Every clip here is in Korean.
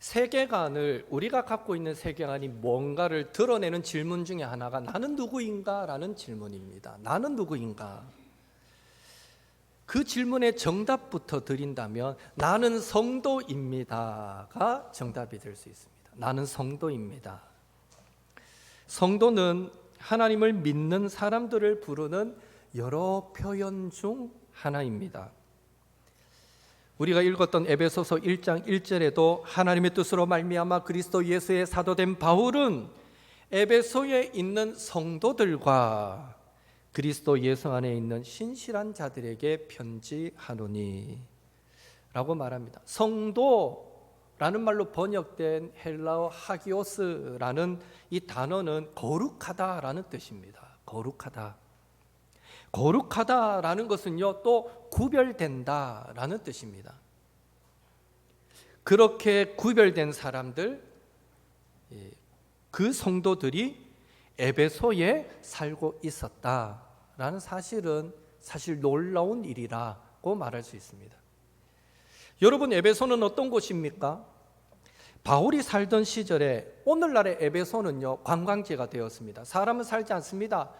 세계관을 우리가 갖고 있는 세계관이 뭔가를 드러내는 질문 중에 하나가 나는 누구인가? 라는 질문입니다. 나는 누구인가? 그 질문의 정답부터 드린다면 나는 성도입니다가 정답이 될 수 있습니다. 나는 성도입니다. 성도는 하나님을 믿는 사람들을 부르는 여러 표현 중 하나입니다. 우리가 읽었던 에베소서 1장 1절에도 하나님의 뜻으로 말미암아 그리스도 예수의 사도된 바울은 에베소에 있는 성도들과 그리스도 예수 안에 있는 신실한 자들에게 편지하노니 라고 말합니다. 성도라는 말로 번역된 헬라어 하기오스라는 이 단어는 거룩하다라는 뜻입니다. 거룩하다. 거룩하다라는 것은요, 또 구별된다라는 뜻입니다. 그렇게 구별된 사람들, 그 성도들이 에베소에 살고 있었다라는 사실 놀라운 일이라고 말할 수 있습니다. 여러분, 에베소는 어떤 곳입니까? 바울이 살던 시절에 오늘날의 에베소는요, 관광지가 되었습니다. 사람은 살지 않습니다.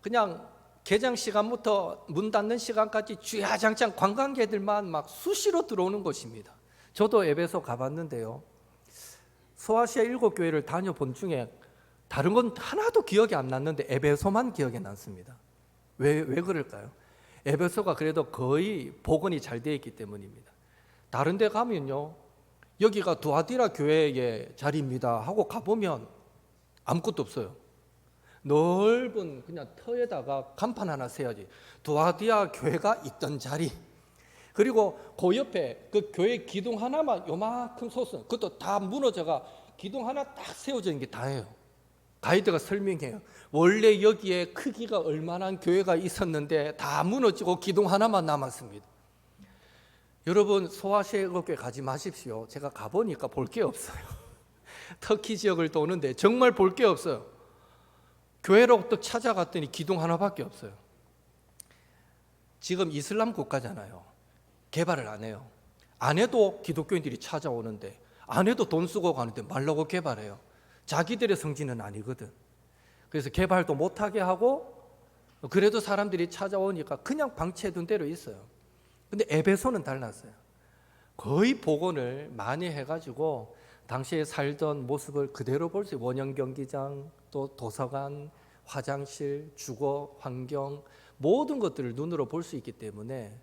그냥 개장 시간부터 문 닫는 시간까지 주야장창 관광객들만 막 수시로 들어오는 곳입니다. 저도 에베소 가봤는데요, 소아시아 7교회를 다녀본 중에 다른 건 하나도 기억이 안 났는데 에베소만 기억에 남습니다. 왜 그럴까요? 에베소가 그래도 거의 복원이 잘 되어 있기 때문입니다. 다른 데 가면요, 여기가 두아디라 교회의 자리입니다 하고 가보면 아무것도 없어요. 넓은 그냥 터에다가 간판 하나 세야지 두아디아 교회가 있던 자리, 그리고 그 옆에 그 교회 기둥 하나만 요만큼 솟은, 그것도 다 무너져가 기둥 하나 딱 세워져 있는 게 다예요. 가이드가 설명해요. 원래 여기에 크기가 얼마나 교회가 있었는데 다 무너지고 기둥 하나만 남았습니다. 여러분, 소아시아 교회 가지 마십시오. 제가 가보니까 볼 게 없어요. 터키 지역을 도는데 정말 볼 게 없어요. 교회로 또 찾아갔더니 기둥 하나밖에 없어요. 지금 이슬람 국가잖아요. 개발을 안 해요. 안 해도 기독교인들이 찾아오는데, 안 해도 돈 쓰고 가는데 말라고 개발해요. 자기들의 성지는 아니거든. 그래서 개발도 못하게 하고, 그래도 사람들이 찾아오니까 그냥 방치해둔 대로 있어요. 근데 에베소는 달랐어요. 거의 복원을 많이 해가지고 당시에 살던 모습을 그대로 볼 수 있어요. 원형 경기장, 또 도서관, 화장실, 주거, 환경, 모든 것들을 눈으로 볼 수 있기 때문에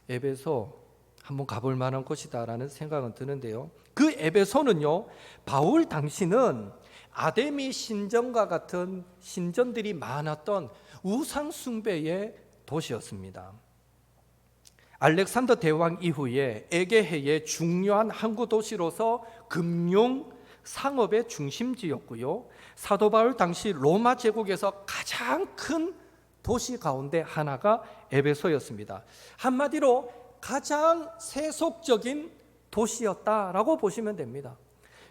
에베소 한번 가볼 만한 곳이다라는 생각은 드는데요, 그 에베소는요, 바울 당시는 아데미 신전과 같은 신전들이 많았던 우상 숭배의 도시였습니다. 알렉산더 대왕 이후에 에게해의 중요한 항구 도시로서 금융, 상업의 중심지였고요, 사도 바울 당시 로마 제국에서 가장 큰 도시 가운데 하나가 에베소였습니다. 한마디로 가장 세속적인 도시였다라고 보시면 됩니다.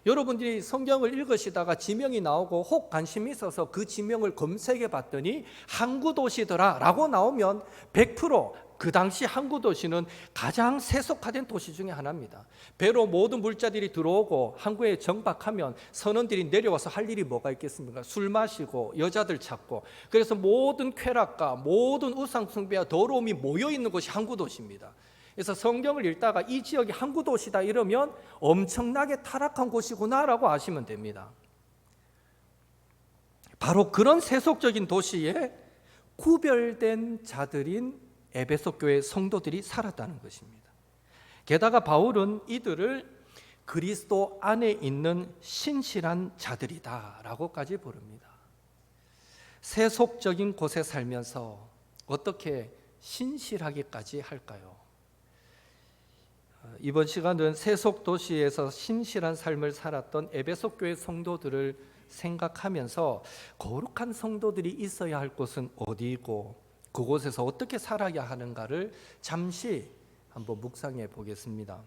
여러분들이 성경을 읽으시다가 지명이 나오고 혹 관심이 있어서 그 지명을 검색해 봤더니 항구도시더라 라고 나오면 100% 그 당시 항구도시는 가장 세속화된 도시 중에 하나입니다. 배로 모든 물자들이 들어오고 항구에 정박하면 선원들이 내려와서 할 일이 뭐가 있겠습니까? 술 마시고 여자들 찾고, 그래서 모든 쾌락과 모든 우상숭배와 더러움이 모여있는 곳이 항구도시입니다. 그래서 성경을 읽다가 이 지역이 항구도시다 이러면 엄청나게 타락한 곳이구나라고 아시면 됩니다. 바로 그런 세속적인 도시에 구별된 자들인 에베소 교회 성도들이 살았다는 것입니다. 게다가 바울은 이들을 그리스도 안에 있는 신실한 자들이다라고까지 부릅니다. 세속적인 곳에 살면서 어떻게 신실하기까지 할까요? 이번 시간은 세속 도시에서 신실한 삶을 살았던 에베소 교회 성도들을 생각하면서 거룩한 성도들이 있어야 할 곳은 어디이고 그곳에서 어떻게 살아야 하는가를 잠시 한번 묵상해 보겠습니다.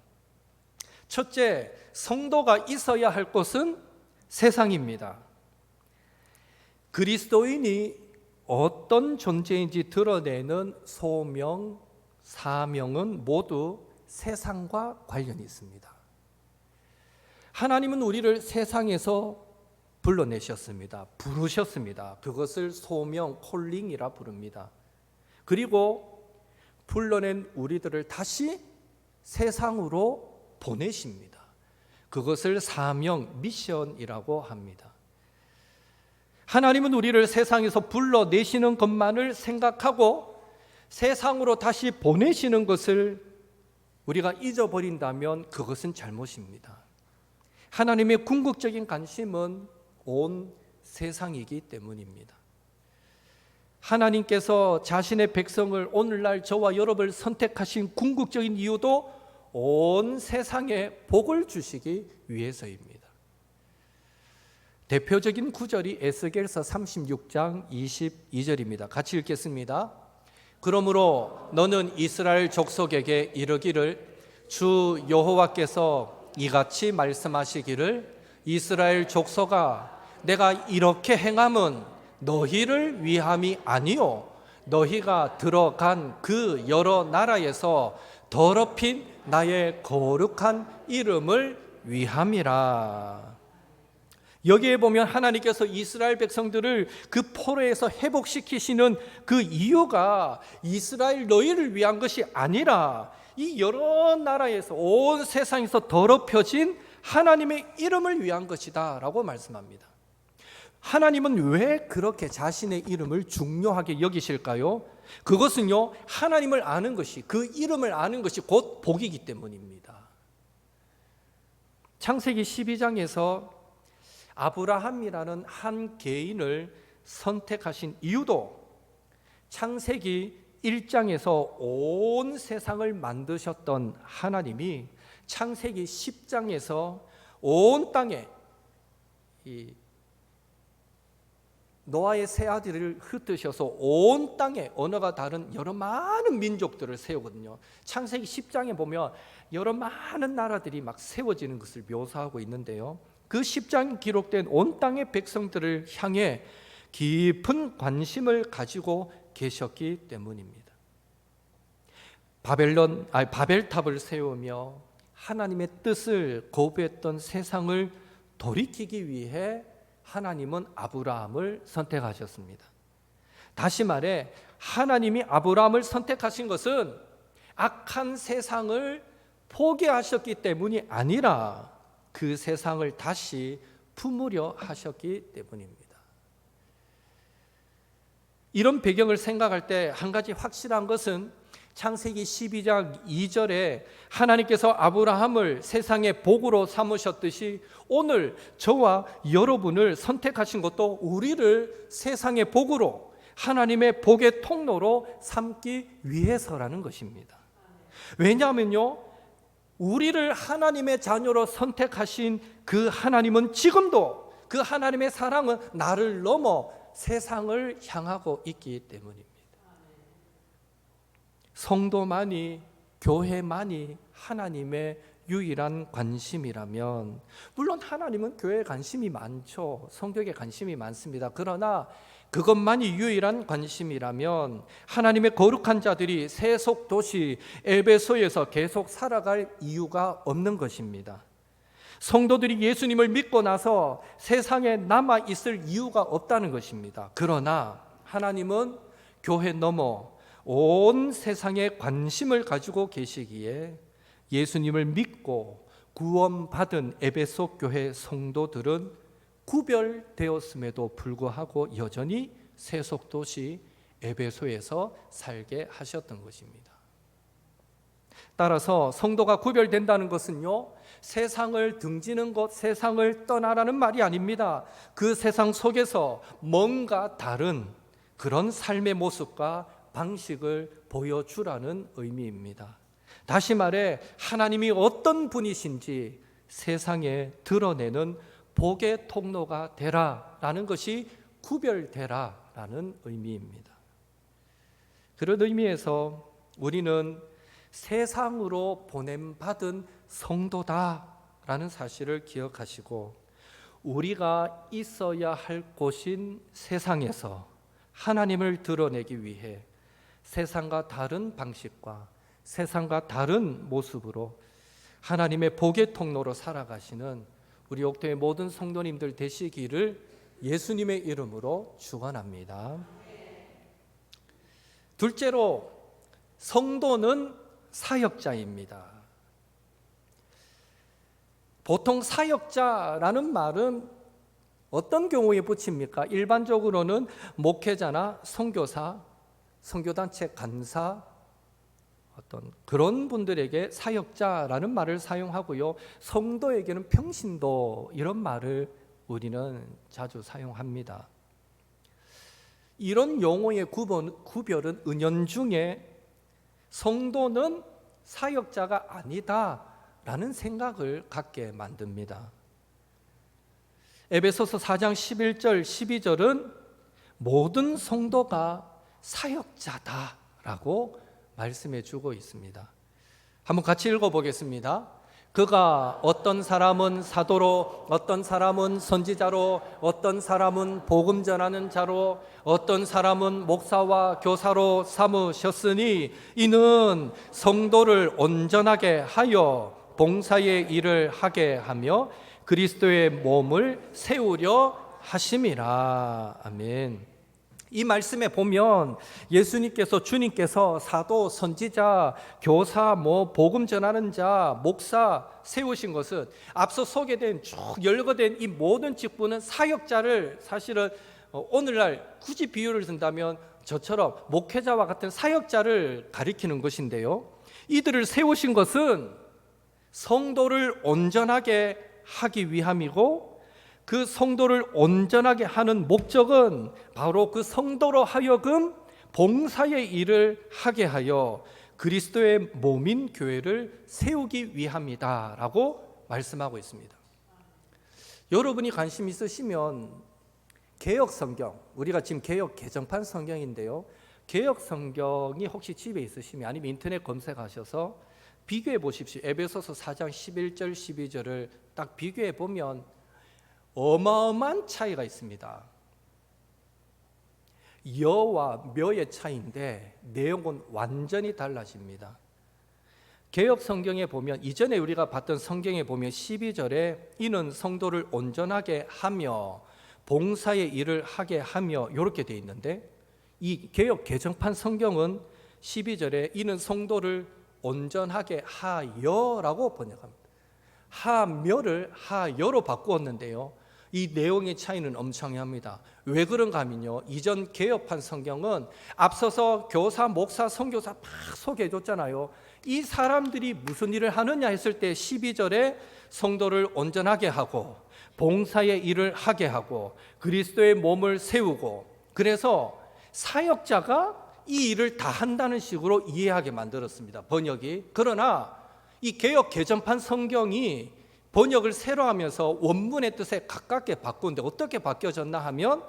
첫째, 성도가 있어야 할 곳은 세상입니다. 그리스도인이 어떤 존재인지 드러내는 소명, 사명은 모두 세상과 관련이 있습니다. 하나님은 우리를 세상에서 불러내셨습니다. 부르셨습니다. 그것을 소명, 콜링이라 부릅니다. 그리고 불러낸 우리들을 다시 세상으로 보내십니다. 그것을 사명, 미션이라고 합니다. 하나님은 우리를 세상에서 불러내시는 것만을 생각하고 세상으로 다시 보내시는 것을 우리가 잊어버린다면 그것은 잘못입니다. 하나님의 궁극적인 관심은 온 세상이기 때문입니다. 하나님께서 자신의 백성을 오늘날 저와 여러분을 선택하신 궁극적인 이유도 온 세상에 복을 주시기 위해서입니다. 대표적인 구절이 에스겔서 36장 22절입니다. 같이 읽겠습니다. 그러므로 너는 이스라엘 족속에게 이르기를 주 여호와께서 이같이 말씀하시기를 이스라엘 족속아 내가 이렇게 행함은 너희를 위함이 아니요 너희가 들어간 그 여러 나라에서 더럽힌 나의 거룩한 이름을 위함이라. 여기에 보면 하나님께서 이스라엘 백성들을 그 포로에서 회복시키시는 그 이유가 이스라엘 너희를 위한 것이 아니라 이 여러 나라에서 온 세상에서 더럽혀진 하나님의 이름을 위한 것이다 라고 말씀합니다. 하나님은 왜 그렇게 자신의 이름을 중요하게 여기실까요? 그것은요, 하나님을 아는 것이, 그 이름을 아는 것이 곧 복이기 때문입니다. 창세기 12장에서 아브라함이라는 한 개인을 선택하신 이유도 창세기 1장에서 온 세상을 만드셨던 하나님이 창세기 10장에서 온 땅에 이 노아의 세 아들을 흩으셔서 온 땅에 언어가 다른 여러 많은 민족들을 세우거든요. 창세기 10장에 보면 여러 많은 나라들이 막 세워지는 것을 묘사하고 있는데요. 그 10장 기록된 온 땅의 백성들을 향해 깊은 관심을 가지고 계셨기 때문입니다. 바벨탑을 세우며 하나님의 뜻을 거부했던 세상을 돌이키기 위해 하나님은 아브라함을 선택하셨습니다. 다시 말해 하나님이 아브라함을 선택하신 것은 악한 세상을 포기하셨기 때문이 아니라 그 세상을 다시 품으려 하셨기 때문입니다. 이런 배경을 생각할 때 한 가지 확실한 것은 창세기 12장 2절에 하나님께서 아브라함을 세상의 복으로 삼으셨듯이 오늘 저와 여러분을 선택하신 것도 우리를 세상의 복으로 하나님의 복의 통로로 삼기 위해서라는 것입니다. 왜냐하면요, 우리를 하나님의 자녀로 선택하신 그 하나님은 지금도 그 하나님의 사랑은 나를 넘어 세상을 향하고 있기 때문입니다. 성도만이, 교회만이 하나님의 유일한 관심이라면, 물론 하나님은 교회에 관심이 많죠. 성경에 관심이 많습니다. 그러나 그것만이 유일한 관심이라면 하나님의 거룩한 자들이 세속 도시 에베소에서 계속 살아갈 이유가 없는 것입니다. 성도들이 예수님을 믿고 나서 세상에 남아 있을 이유가 없다는 것입니다. 그러나 하나님은 교회 넘어 온 세상에 관심을 가지고 계시기에 예수님을 믿고 구원받은 에베소 교회 성도들은 구별되었음에도 불구하고 여전히 세속도시 에베소에서 살게 하셨던 것입니다. 따라서 성도가 구별된다는 것은요, 세상을 등지는 것, 세상을 떠나라는 말이 아닙니다. 그 세상 속에서 뭔가 다른 그런 삶의 모습과 방식을 보여주라는 의미입니다. 다시 말해 하나님이 어떤 분이신지 세상에 드러내는 복의 통로가 되라라는 것이 구별되라라는 의미입니다. 그런 의미에서 우리는 세상으로 보냄받은 성도다라는 사실을 기억하시고, 우리가 있어야 할 곳인 세상에서 하나님을 드러내기 위해 세상과 다른 방식과 세상과 다른 모습으로 하나님의 복의 통로로 살아가시는 우리 옥토의 모든 성도님들 되시기를 예수님의 이름으로 축원합니다. 둘째로 성도는 사역자입니다. 보통 사역자라는 말은 어떤 경우에 붙입니까? 일반적으로는 목회자나 선교사, 선교단체 간사, 어떤 그런 분들에게 사역자라는 말을 사용하고요. 성도에게는 평신도 이런 말을 우리는 자주 사용합니다. 이런 용어의 구별은 은연중에 성도는 사역자가 아니다라는 생각을 갖게 만듭니다. 에베소서 4장 11절 12절은 모든 성도가 사역자다라고 말씀해 주고 있습니다. 한번 같이 읽어보겠습니다. 그가 어떤 사람은 사도로, 어떤 사람은 선지자로, 어떤 사람은 복음 전하는 자로, 어떤 사람은 목사와 교사로 삼으셨으니 이는 성도를 온전하게 하여 봉사의 일을 하게 하며 그리스도의 몸을 세우려 하심이라. 아멘. 이 말씀에 보면 예수님께서, 주님께서 사도, 선지자, 교사, 복음 전하는 자, 목사 세우신 것은 앞서 소개된 쭉 열거된 이 모든 직분은 사역자를, 사실은 오늘날 굳이 비유를 든다면 저처럼 목회자와 같은 사역자를 가리키는 것인데요, 이들을 세우신 것은 성도를 온전하게 하기 위함이고, 그 성도를 온전하게 하는 목적은 바로 그 성도로 하여금 봉사의 일을 하게 하여 그리스도의 몸인 교회를 세우기 위함이다 라고 말씀하고 있습니다. 여러분이 관심 있으시면 개역 성경, 우리가 지금 개역 개정판 성경인데요, 개역 성경이 혹시 집에 있으시면 아니면 인터넷 검색하셔서 비교해 보십시오. 에베소서 4장 11절 12절을 딱 비교해 보면 어마어마한 차이가 있습니다. 여와 묘의 차이인데 내용은 완전히 달라집니다. 개역 성경에 보면, 이전에 우리가 봤던 성경에 보면 12절에 이는 성도를 온전하게 하며 봉사의 일을 하게 하며 이렇게 되어 있는데, 이 개역 개정판 성경은 12절에 이는 성도를 온전하게 하여라고 번역합니다. 하며를 하여로 바꾸었는데요, 이 내용의 차이는 엄청납니다. 왜 그런가 하면요, 이전 개역판 성경은 앞서서 교사, 목사, 선교사 막 소개해 줬잖아요. 이 사람들이 무슨 일을 하느냐 했을 때 12절에 성도를 온전하게 하고 봉사의 일을 하게 하고 그리스도의 몸을 세우고, 그래서 사역자가 이 일을 다 한다는 식으로 이해하게 만들었습니다, 번역이. 그러나 이 개역 개정판 성경이 번역을 새로 하면서 원문의 뜻에 가깝게 바꾸는데 어떻게 바뀌어졌나 하면,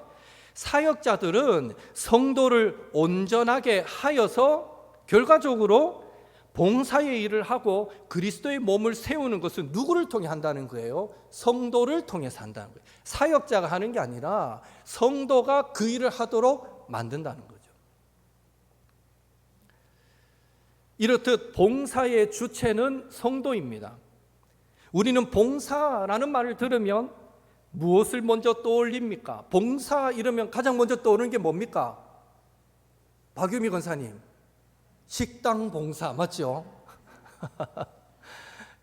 사역자들은 성도를 온전하게 하여서 결과적으로 봉사의 일을 하고 그리스도의 몸을 세우는 것은 누구를 통해 한다는 거예요? 성도를 통해서 한다는 거예요. 사역자가 하는 게 아니라 성도가 그 일을 하도록 만든다는 거죠. 이렇듯 봉사의 주체는 성도입니다. 우리는 봉사라는 말을 들으면 무엇을 먼저 떠올립니까? 봉사 이러면 가장 먼저 떠오르는 게 뭡니까? 박유미 권사님, 식당 봉사 맞죠?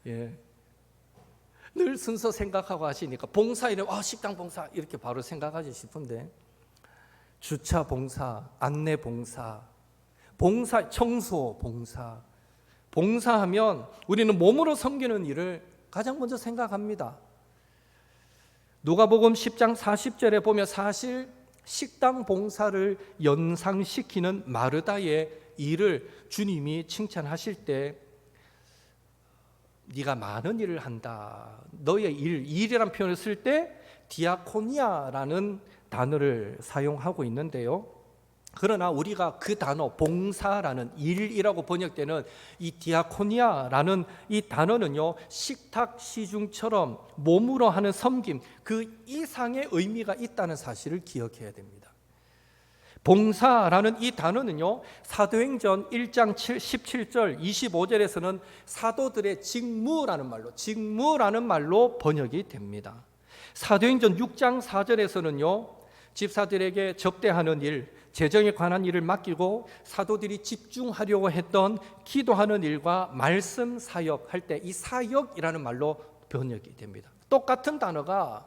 예. 늘 순서 생각하고 하시니까 봉사 이러면 식당 봉사 이렇게 바로 생각하지 싶은데, 주차 봉사, 안내 봉사, 봉사, 청소 봉사, 봉사하면 우리는 몸으로 섬기는 일을 가장 먼저 생각합니다. 누가복음 10장 40절에 보면 사실 식당 봉사를 연상시키는 마르다의 일을 주님이 칭찬하실 때, 네가 많은 일을 한다, 너의 일이라는 표현을 쓸 때 디아코니아라는 단어를 사용하고 있는데요, 그러나 우리가 그 단어 봉사라는 일이라고 번역되는 이 디아코니아라는 이 단어는요, 식탁 시중처럼 몸으로 하는 섬김, 그 이상의 의미가 있다는 사실을 기억해야 됩니다. 봉사라는 이 단어는요, 사도행전 1장 17절 25절에서는 사도들의 직무라는 말로 번역이 됩니다. 사도행전 6장 4절에서는요, 집사들에게 접대하는 일, 재정에 관한 일을 맡기고 사도들이 집중하려고 했던 기도하는 일과 말씀 사역할 때 이 사역이라는 말로 번역이 됩니다. 똑같은 단어가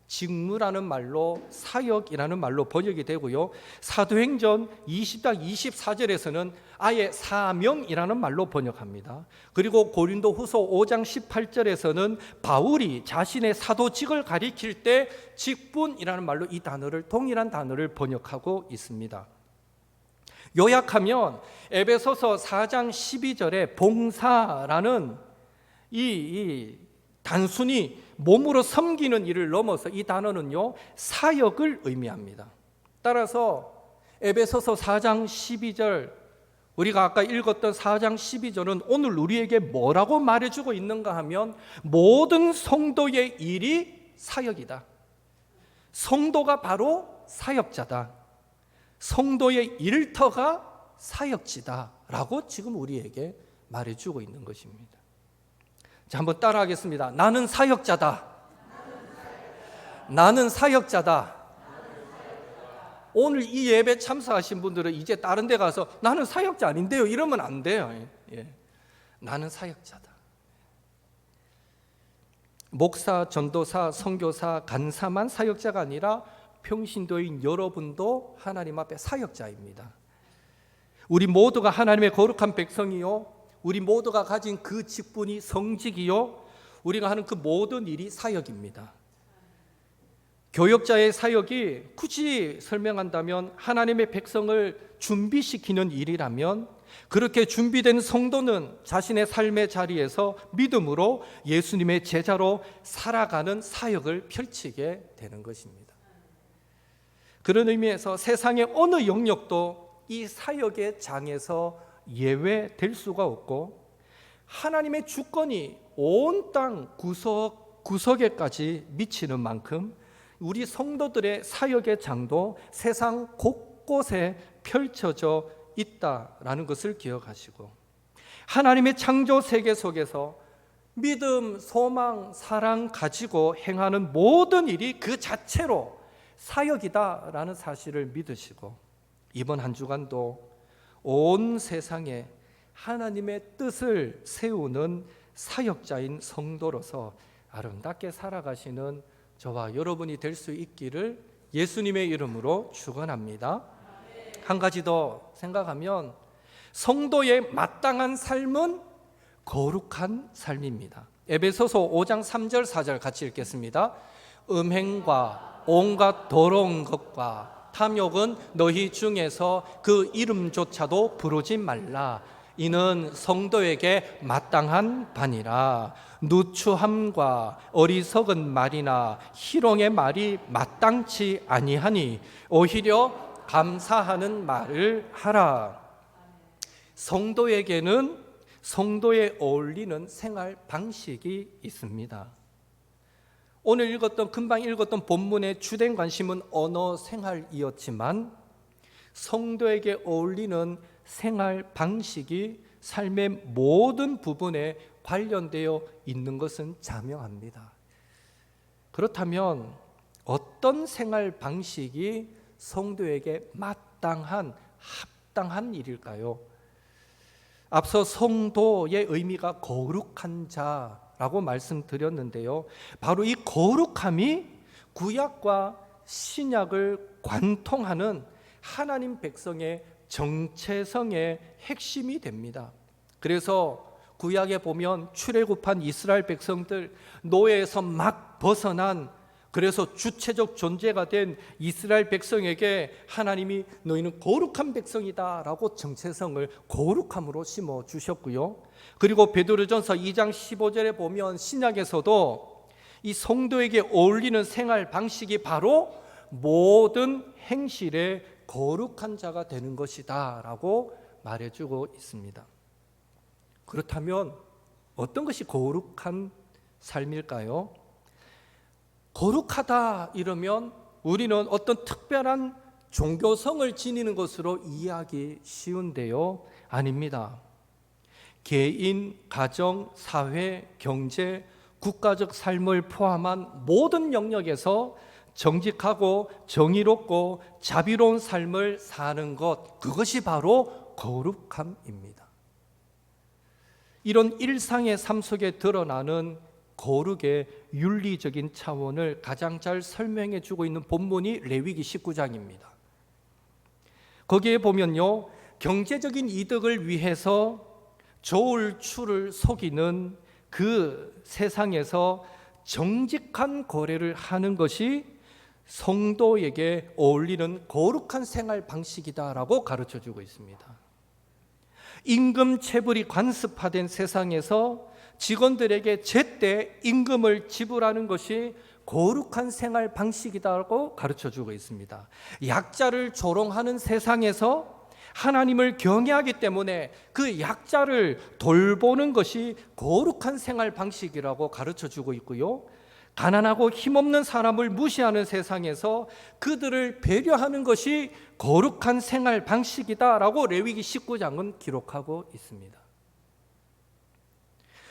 직무라는 말로 사역이라는 말로 번역이 되고요, 사도행전 20장 24절에서는 아예 사명이라는 말로 번역합니다. 그리고 고린도후서 5장 18절에서는 바울이 자신의 사도직을 가리킬 때 직분이라는 말로 이 단어를, 동일한 단어를 번역하고 있습니다. 요약하면 에베소서 4장 12절에 봉사라는 이 단순히 몸으로 섬기는 일을 넘어서 이 단어는요, 사역을 의미합니다. 따라서 에베소서 4장 12절, 우리가 아까 읽었던 4장 12절은 오늘 우리에게 뭐라고 말해주고 있는가 하면 모든 성도의 일이 사역이다. 성도가 바로 사역자다. 성도의 일터가 사역지다라고 지금 우리에게 말해주고 있는 것입니다. 자, 한번 따라하겠습니다. 나는 사역자다. 나는 사역자다. 오늘 이 예배 참석하신 분들은 이제 다른 데 가서 나는 사역자 아닌데요, 이러면 안 돼요. 나는 사역자다. 목사, 전도사, 선교사, 간사만 사역자가 아니라 평신도인 여러분도 하나님 앞에 사역자입니다. 우리 모두가 하나님의 거룩한 백성이요, 우리 모두가 가진 그 직분이 성직이요, 우리가 하는 그 모든 일이 사역입니다. 교역자의 사역이 굳이 설명한다면 하나님의 백성을 준비시키는 일이라면, 그렇게 준비된 성도는 자신의 삶의 자리에서 믿음으로 예수님의 제자로 살아가는 사역을 펼치게 되는 것입니다. 그런 의미에서 세상의 어느 영역도 이 사역의 장에서 예외될 수가 없고, 하나님의 주권이 온 땅 구석구석에까지 미치는 만큼 우리 성도들의 사역의 장도 세상 곳곳에 펼쳐져 있다라는 것을 기억하시고, 하나님의 창조 세계 속에서 믿음, 소망, 사랑 가지고 행하는 모든 일이 그 자체로 사역이다라는 사실을 믿으시고, 이번 한 주간도 온 세상에 하나님의 뜻을 세우는 사역자인 성도로서 아름답게 살아가시는 저와 여러분이 될 수 있기를 예수님의 이름으로 축원합니다. 한 가지 더 생각하면 성도의 마땅한 삶은 거룩한 삶입니다. 에베소서 5장 3절 4절 같이 읽겠습니다. 음행과 온갖 더러운 것과 탐욕은 너희 중에서 그 이름조차도 부르지 말라. 이는 성도에게 마땅한 바니라. 누추함과 어리석은 말이나 희롱의 말이 마땅치 아니하니 오히려 감사하는 말을 하라. 성도에게는 성도에 어울리는 생활 방식이 있습니다. 오늘 금방 읽었던 본문의 주된 관심은 언어 생활이었지만, 성도에게 어울리는 생활 방식이 삶의 모든 부분에 관련되어 있는 것은 자명합니다. 그렇다면 어떤 생활 방식이 성도에게 마땅한, 합당한 일일까요? 앞서 성도의 의미가 거룩한 자라고 말씀드렸는데요, 바로 이 거룩함이 구약과 신약을 관통하는 하나님 백성의 정체성의 핵심이 됩니다. 그래서 구약에 보면 출애굽한 이스라엘 백성들, 노예에서 막 벗어난, 그래서 주체적 존재가 된 이스라엘 백성에게 하나님이 너희는 거룩한 백성이다 라고 정체성을 거룩함으로 심어주셨고요. 그리고 베드로전서 2장 15절에 보면 신약에서도 이 성도에게 어울리는 생활 방식이 바로 모든 행실에 거룩한 자가 되는 것이다 라고 말해주고 있습니다. 그렇다면 어떤 것이 거룩한 삶일까요? 거룩하다 이러면 우리는 어떤 특별한 종교성을 지니는 것으로 이해하기 쉬운데요. 아닙니다. 개인, 가정, 사회, 경제, 국가적 삶을 포함한 모든 영역에서 정직하고 정의롭고 자비로운 삶을 사는 것, 그것이 바로 거룩함입니다. 이런 일상의 삶 속에 드러나는 거룩의 윤리적인 차원을 가장 잘 설명해 주고 있는 본문이 레위기 19장입니다. 거기에 보면요, 경제적인 이득을 위해서 조울 추를 속이는 그 세상에서 정직한 거래를 하는 것이 성도에게 어울리는 거룩한 생활 방식이다라고 가르쳐 주고 있습니다. 임금 체불이 관습화된 세상에서 직원들에게 제때 임금을 지불하는 것이 거룩한 생활 방식이다라고 가르쳐 주고 있습니다. 약자를 조롱하는 세상에서 하나님을 경외하기 때문에 그 약자를 돌보는 것이 거룩한 생활 방식이라고 가르쳐 주고 있고요. 가난하고 힘없는 사람을 무시하는 세상에서 그들을 배려하는 것이 거룩한 생활 방식이다라고 레위기 19장은 기록하고 있습니다.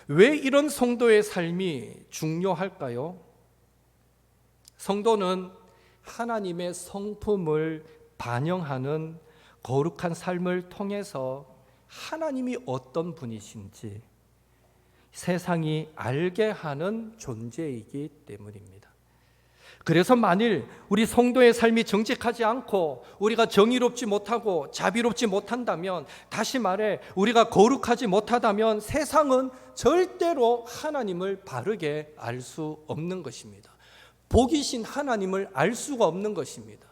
왜 이런 성도의 삶이 중요할까요? 성도는 하나님의 성품을 반영하는 거룩한 삶을 통해서 하나님이 어떤 분이신지 세상이 알게 하는 존재이기 때문입니다. 그래서 만일 우리 성도의 삶이 정직하지 않고 우리가 정의롭지 못하고 자비롭지 못한다면, 다시 말해 우리가 거룩하지 못하다면 세상은 절대로 하나님을 바르게 알 수 없는 것입니다. 복이신 하나님을 알 수가 없는 것입니다.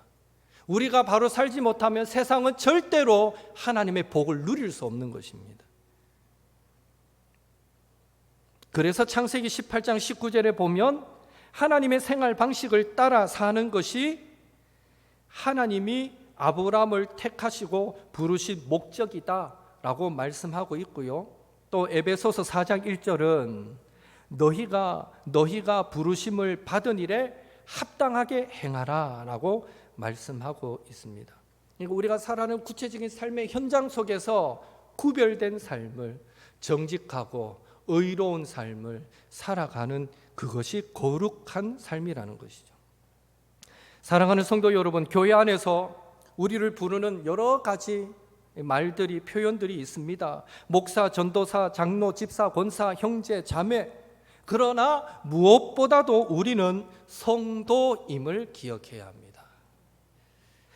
우리가 바로 살지 못하면 세상은 절대로 하나님의 복을 누릴 수 없는 것입니다. 그래서 창세기 18장 19절에 보면 하나님의 생활 방식을 따라 사는 것이 하나님이 아브라함을 택하시고 부르신 목적이다라고 말씀하고 있고요. 또 에베소서 4장 1절은 너희가 부르심을 받은 일에 합당하게 행하라라고 말씀하고 있습니다. 그러니까 우리가 살아가는 구체적인 삶의 현장 속에서 구별된 삶을, 정직하고 의로운 삶을 살아가는 그것이 거룩한 삶이라는 것이죠. 사랑하는 성도 여러분, 교회 안에서 우리를 부르는 여러 가지 말들이, 표현들이 있습니다. 목사, 전도사, 장로, 집사, 권사, 형제, 자매. 그러나 무엇보다도 우리는 성도임을 기억해야 합니다.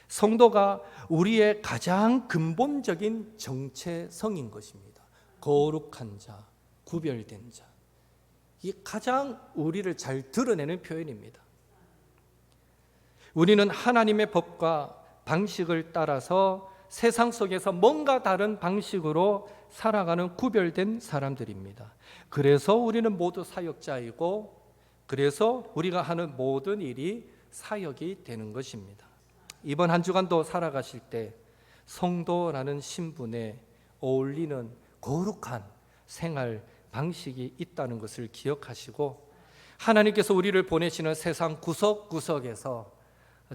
성도가 우리의 가장 근본적인 정체성인 것입니다. 거룩한 자, 구별된 자. 이게 가장 우리를 잘 드러내는 표현입니다. 우리는 하나님의 법과 방식을 따라서 세상 속에서 뭔가 다른 방식으로 살아가는 구별된 사람들입니다. 그래서 우리는 모두 사역자이고, 그래서 우리가 하는 모든 일이 사역이 되는 것입니다. 이번 한 주간도 살아가실 때 성도라는 신분에 어울리는 거룩한 생활 방식이 있다는 것을 기억하시고, 하나님께서 우리를 보내시는 세상 구석구석에서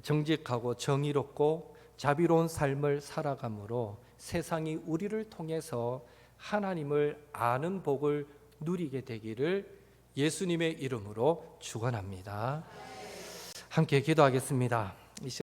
정직하고 정의롭고 자비로운 삶을 살아감으로 세상이 우리를 통해서 하나님을 아는 복을 누리게 되기를 예수님의 이름으로 축원합니다. 함께 기도하겠습니다.